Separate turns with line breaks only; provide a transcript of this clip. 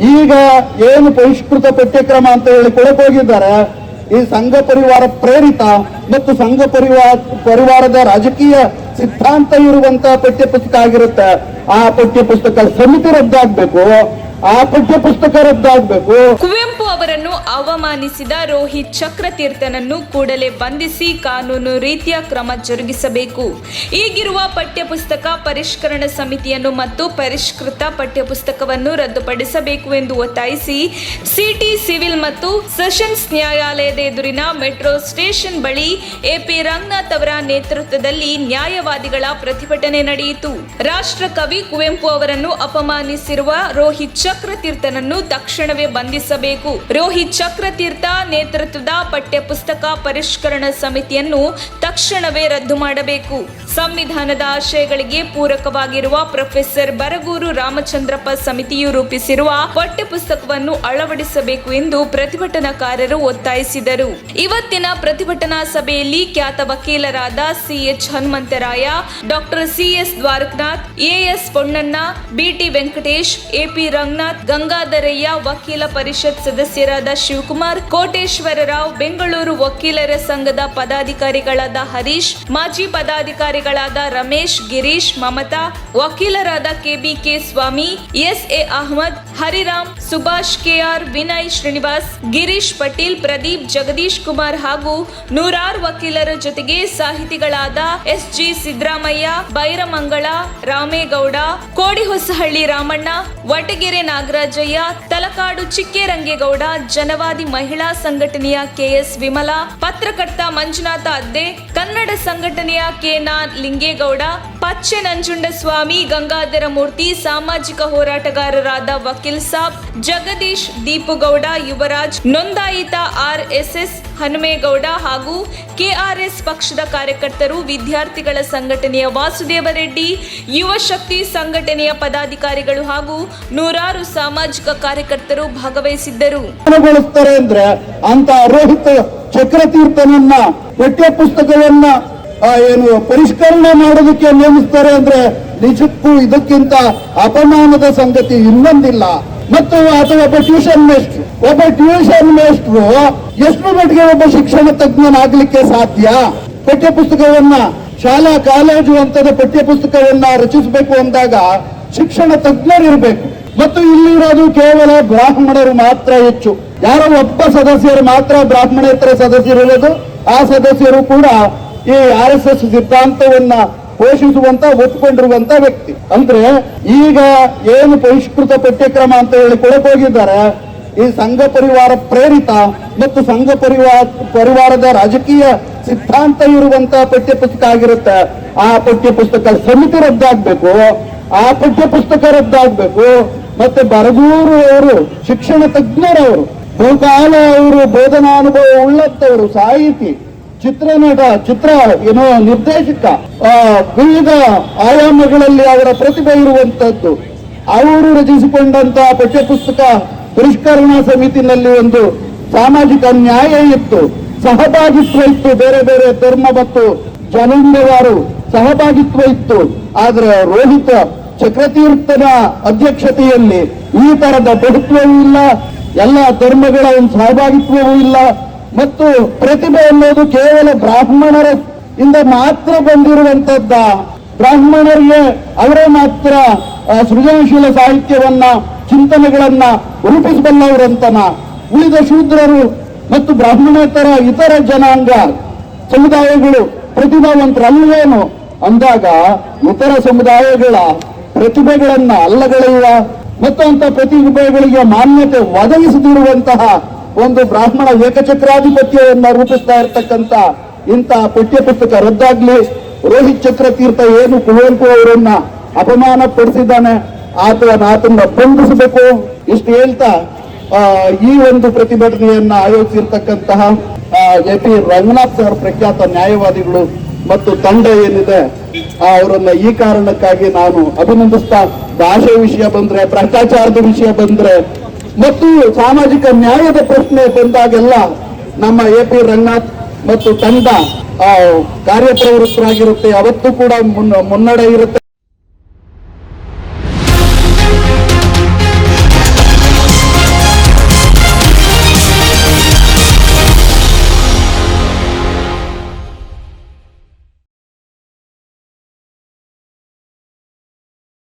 ಈಗ ಏನು ಪರಿಷ್ಕೃತ ಪಠ್ಯಕ್ರಮ ಅಂತ ಹೇಳಿ ಕೊಡಕ್ ಹೋಗಿದ್ದಾರೆ, ಈ ಸಂಘ ಪರಿವಾರ ಪ್ರೇರಿತ ಮತ್ತು ಸಂಘ ಪರಿವಾರದ ರಾಜಕೀಯ ಸಿದ್ಧಾಂತ ಇರುವಂತಹ ಪಠ್ಯ ಪುಸ್ತಕ ಆಗಿರುತ್ತೆ. ಆ ಪಠ್ಯ ಪುಸ್ತಕ ಸಮಿತಿ ರದ್ದಾಗಬೇಕು, ಆ ಪಠ್ಯ ಪುಸ್ತಕ ರದ್ದಾಗಬೇಕು.
ಕುವೆಂಪು ಅವರನ್ನು ಅವಮಾನಿಸಿದ ರೋಹಿತ್ ಚಕ್ರತೀರ್ಥನನ್ನು ಕೂಡಲೇ ಬಂಧಿಸಿ ಕಾನೂನು ರೀತಿಯ ಕ್ರಮ ಜರುಗಿಸಬೇಕು. ಈಗಿರುವ ಪಠ್ಯಪುಸ್ತಕ ಪರಿಷ್ಕರಣ ಸಮಿತಿಯನ್ನು ಮತ್ತು ಪರಿಷ್ಕೃತ ಪಠ್ಯಪುಸ್ತಕವನ್ನು ರದ್ದುಪಡಿಸಬೇಕು ಎಂದು ಒತ್ತಾಯಿಸಿ ಸಿಟಿ ಸಿವಿಲ್ ಮತ್ತು ಸೆಷನ್ಸ್ ನ್ಯಾಯಾಲಯದ ಎದುರಿನ ಮೆಟ್ರೋ ಸ್ಟೇಷನ್ ಬಳಿ ಎಪಿ ರಂಗನಾಥ್ ಅವರ ನೇತೃತ್ವದಲ್ಲಿ ನ್ಯಾಯವಾದಿಗಳ ಪ್ರತಿಭಟನೆ ನಡೆಯಿತು. ರಾಷ್ಟ್ರಕವಿ ಕುವೆಂಪು ಅವರನ್ನು ಅಪಮಾನಿಸಿರುವ ರೋಹಿತ್ ಚಕ್ರತೀರ್ಥನನ್ನು ತಕ್ಷಣವೇ ಬಂಧಿಸಬೇಕು. ರೋಹಿತ್ ಚಕ್ರತೀರ್ಥ ನೇತೃತ್ವದ ಪಠ್ಯಪುಸ್ತಕ ಪರಿಷ್ಕರಣ ಸಮಿತಿಯನ್ನು ತಕ್ಷಣವೇ ರದ್ದು ಮಾಡಬೇಕು. ಸಂವಿಧಾನದ ಆಶಯಗಳಿಗೆ ಪೂರಕವಾಗಿರುವ ಪ್ರೊಫೆಸರ್ ಬರಗೂರು ರಾಮಚಂದ್ರಪ್ಪ ಸಮಿತಿಯು ರೂಪಿಸಿರುವ ಪಠ್ಯಪುಸ್ತಕವನ್ನು ಅಳವಡಿಸಬೇಕು ಎಂದು ಪ್ರತಿಭಟನಾಕಾರರು ಒತ್ತಾಯಿಸಿದರು. ಇವತ್ತಿನ ಪ್ರತಿಭಟನಾ ಸಭೆಯಲ್ಲಿ ಖ್ಯಾತ ವಕೀಲರಾದ CH Hanumantharaya, doctor CS Dwarakanath, AS Ponnanna, BT Venkatesh, AP Ranganath, Gangadharaiah, ವಕೀಲ ಪರಿಷತ್ ಸದಸ್ಯರಾದ ಶಿವಕುಮಾರ್, ಕೋಟೇಶ್ವರರಾವ್, ಬೆಂಗಳೂರು ವಕೀಲರ ಸಂಘದ ಪದಾಧಿಕಾರಿಗಳಾದ ಹರೀಶ್, ಮಾಜಿ ಪದಾಧಿಕಾರಿಗಳಾದ ರಮೇಶ್, ಗಿರೀಶ್, ಮಮತಾ, ವಕೀಲರಾದ ಕೆಬಿಕೆ ಸ್ವಾಮಿ, ಎಸ್ಎ ಅಹಮದ್, ಹರಿರಾಮ್, ಸುಭಾಷ್ ಕೆಆರ್, ವಿನಯ್, ಶ್ರೀನಿವಾಸ್, ಗಿರೀಶ್ ಪಟೇಲ್, ಪ್ರದೀಪ್, ಜಗದೀಶ್ ಕುಮಾರ್ ಹಾಗೂ ನೂರಾರು ವಕೀಲರ ಜೊತೆಗೆ ಸಾಹಿತಿಗಳಾದ ಎಸ್ಜಿ ಸಿದ್ದರಾಮಯ್ಯ, ಬೈರಮಂಗಳ ರಾಮೇಗೌಡ, ಕೋಡಿಹೊಸಹಳ್ಳಿ ರಾಮಣ್ಣ, ವಟಗೆರೆ ನಾಗರಾಜಯ್ಯ, ತಲಕಾಡು ಚಿಕ್ಕೇರಂಗೇಗೌಡ, ಜನವಾದಿ ಮಹಿಳಾ ಸಂಘಟನೆಯ ಕೆಎಸ್ ವಿಮಲಾ, ಪತ್ರಕರ್ತ ಮಂಜುನಾಥ ಅದ್ದೆ, ಕನ್ನಡ ಸಂಘಟನೆಯ ಕೆನಾ ಲಿಂಗೇಗೌಡ, ಪಚ್ಚೆ ನಂಜುಂಡಸ್ವಾಮಿ, ಗಂಗಾಧರ ಮೂರ್ತಿ, ಸಾಮಾಜಿಕ ಹೋರಾಟಗಾರರಾದ ವಕೀಲ್ ಸಾಬ್, ಜಗದೀಶ್, ದೀಪುಗೌಡ, ಯುವರಾಜ್, ನೋಂದಾಯಿತ ಆರ್ಎಸ್ಎಸ್ ಹನುಮೇಗೌಡ ಹಾಗೂ ಕೆಆರ್ಎಸ್ ಪಕ್ಷದ ಕಾರ್ಯಕರ್ತರು, ವಿದ್ಯಾರ್ಥಿಗಳ ಸಂಘಟನೆಯ ವಾಸುದೇವ ರೆಡ್ಡಿ, ಯುವ ಶಕ್ತಿ ಸಂಘಟನೆಯ ಪದಾಧಿಕಾರಿಗಳು ಹಾಗೂ ನೂರಾರು ಸಾಮಾಜಿಕ ಕಾರ್ಯಕರ್ತರು ಭಾಗವಹಿಸಿದ್ದರು.
ಅಂದ್ರೆ ಅಂತ ರೋಹಿತ್ ಚಕ್ರತೀರ್ಥನನ್ನ ಪಠ್ಯ ಪುಸ್ತಕವನ್ನ ಏನು ಪರಿಷ್ಕರಣೆ ಮಾಡೋದಕ್ಕೆ ನೇಮಿಸ್ತಾರೆ ಅಂದ್ರೆ ನಿಜಕ್ಕೂ ಇದಕ್ಕಿಂತ ಅಪಮಾನದ ಸಂಗತಿ ಇನ್ನೊಂದಿಲ್ಲ. ಮತ್ತು ಅಥವಾ ಒಬ್ಬ ಟ್ಯೂಷನ್ ಮೇಸ್ಟ್ರು ಎಷ್ಟು ಮಟ್ಟಿಗೆ ಒಬ್ಬ ಶಿಕ್ಷಣ ತಜ್ಞನಾಗ್ಲಿಕ್ಕೆ ಸಾಧ್ಯ? ಪಠ್ಯ ಪುಸ್ತಕವನ್ನ ಶಾಲಾ ಕಾಲೇಜು ಹಂತದ ಪಠ್ಯ ಪುಸ್ತಕವನ್ನ ರಚಿಸಬೇಕು ಅಂದಾಗ ಶಿಕ್ಷಣ ತಜ್ಞರಿರ್ಬೇಕು. ಮತ್ತು ಇಲ್ಲಿರೋದು ಕೇವಲ ಬ್ರಾಹ್ಮಣರು ಮಾತ್ರ ಹೆಚ್ಚು. ಯಾರೋ ಒಬ್ಬ ಸದಸ್ಯರು ಮಾತ್ರ ಬ್ರಾಹ್ಮಣೇತರ ಸದಸ್ಯರಿರೋದು. ಆ ಸದಸ್ಯರು ಕೂಡ ಈ RSS ಸಿದ್ಧಾಂತವನ್ನ ಪೋಷಿಸುವಂತ ಒಪ್ಪಿಕೊಂಡಿರುವಂತ ವ್ಯಕ್ತಿ. ಅಂದ್ರೆ ಈಗ ಏನು ಪರಿಷ್ಕೃತ ಪಠ್ಯಕ್ರಮ ಅಂತ ಹೇಳಿ ಕೊಡಕ್ ಹೋಗಿದ್ದಾರೆ, ಈ ಸಂಘ ಪರಿವಾರ ಪ್ರೇರಿತ ಮತ್ತು ಸಂಘ ಪರಿವಾರದ ರಾಜಕೀಯ ಸಿದ್ಧಾಂತ ಇರುವಂತಹ ಪಠ್ಯ ಪುಸ್ತಕ ಆಗಿರುತ್ತೆ. ಆ ಪಠ್ಯ ಪುಸ್ತಕ ಸಮಿತಿ ರದ್ದಾಗಬೇಕು, ಆ ಪಠ್ಯ ಪುಸ್ತಕ ರದ್ದಾಗಬೇಕು. ಮತ್ತೆ ಬರಗೂರು ಅವರು ಶಿಕ್ಷಣ ತಜ್ಞರವರು, ಬಹುಕಾಲ ಅವರು ಬೋಧನಾನುಭವ ಉಳ್ಳಂತವರು, ಸಾಹಿತಿ, ಚಿತ್ರನಟ, ನಿರ್ದೇಶಕ, ವಿವಿಧ ಆಯಾಮಗಳಲ್ಲಿ ಅವರ ಪ್ರತಿಭೆ ಇರುವಂತದ್ದು. ಅವರು ರಚಿಸಿಕೊಂಡಂತಹ ಪಠ್ಯಪುಸ್ತಕ ಪರಿಷ್ಕರಣಾ ಸಮಿತಿನಲ್ಲಿ ಒಂದು ಸಾಮಾಜಿಕ ನ್ಯಾಯ ಇತ್ತು, ಸಹಭಾಗಿತ್ವ ಇತ್ತು, ಬೇರೆ ಬೇರೆ ಧರ್ಮ ಮತ್ತು ಜನಾಂಗವಾರು ಸಹಭಾಗಿತ್ವ ಇತ್ತು. ಆದ್ರೆ ರೋಹಿತ್ ಚಕ್ರತೀರ್ಥನ ಅಧ್ಯಕ್ಷತೆಯಲ್ಲಿ ಈ ತರದ ಬಹುತ್ವವೂ ಇಲ್ಲ, ಎಲ್ಲ ಧರ್ಮಗಳ ಒಂದು ಸಹಭಾಗಿತ್ವವೂ ಇಲ್ಲ. ಮತ್ತು ಪ್ರತಿಭೆ ಅನ್ನೋದು ಕೇವಲ ಬ್ರಾಹ್ಮಣರ ಇಂದ ಮಾತ್ರ ಬಂದಿರುವಂತದ್ದ. ಬ್ರಾಹ್ಮಣರಿಗೆ ಅವರೇ ಮಾತ್ರ ಸೃಜನಶೀಲ ಸಾಹಿತ್ಯವನ್ನ, ಚಿಂತನೆಗಳನ್ನ ರೂಪಿಸಬಲ್ಲವರಂತನ. ಉಳಿದ ಶೂದ್ರರು ಮತ್ತು ಬ್ರಾಹ್ಮಣೇತರ ಇತರ ಜನಾಂಗ ಸಮುದಾಯಗಳು ಪ್ರತಿಭಾವಂತರಲ್ವೇನು ಅಂದಾಗ ಇತರ ಸಮುದಾಯಗಳ ಪ್ರತಿಭೆಗಳನ್ನ ಅಲ್ಲಗಳೆಯುವ ಮತ್ತು ಅಂತ ಪ್ರತಿಭೆಗಳಿಗೆ ಮಾನ್ಯತೆ ಒದಗಿಸದಿರುವಂತಹ ಒಂದು ಬ್ರಾಹ್ಮಣ ಏಕಚಕ್ರಾಧಿಪತ್ಯವನ್ನ ರೂಪಿಸ್ತಾ ಇರತಕ್ಕಂತ ಇಂತಹ ಪಠ್ಯ ಪುಸ್ತಕ ರದ್ದಾಗ್ಲಿ. ರೋಹಿತ್ ಚಕ್ರತೀರ್ಥ ಏನು ಕುವೆಂಪು ಅವರನ್ನ ಅಪಮಾನ ಪಡಿಸಿದ್ದಾನೆ, ಆತನ ಬಂಧಿಸಬೇಕು. ಇಷ್ಟು ಹೇಳ್ತಾ ಈ ಒಂದು ಪ್ರತಿಭಟನೆಯನ್ನ ಆಯೋಜಿಸಿರ್ತಕ್ಕಂತಹ ಎಪಿ ರಂಗನಾಥ್ ಸರ್, ಪ್ರಖ್ಯಾತ ನ್ಯಾಯವಾದಿಗಳು ಮತ್ತು ತಂಡ ಏನಿದೆ ಅವರನ್ನ ಈ ಕಾರಣಕ್ಕಾಗಿ ನಾನು ಅಭಿನಂದಿಸ್ತಾ, ಭಾಷೆ ವಿಷಯ ಬಂದ್ರೆ, ಭ್ರಷ್ಟಾಚಾರದ ವಿಷಯ ಬಂದ್ರೆ ಮತ್ತು ಸಾಮಾಜಿಕ ನ್ಯಾಯದ ಪ್ರಶ್ನೆ ಬಂದಾಗೆಲ್ಲ ನಮ್ಮ ಎಪಿ ರಂಗನಾಥ್ ಮತ್ತು ತಂಡ ಕಾರ್ಯಪ್ರವೃತ್ತರಾಗಿರುತ್ತೆ. ಅವತ್ತು ಕೂಡ ಮುನ್ನಡೆ ಇರುತ್ತೆ.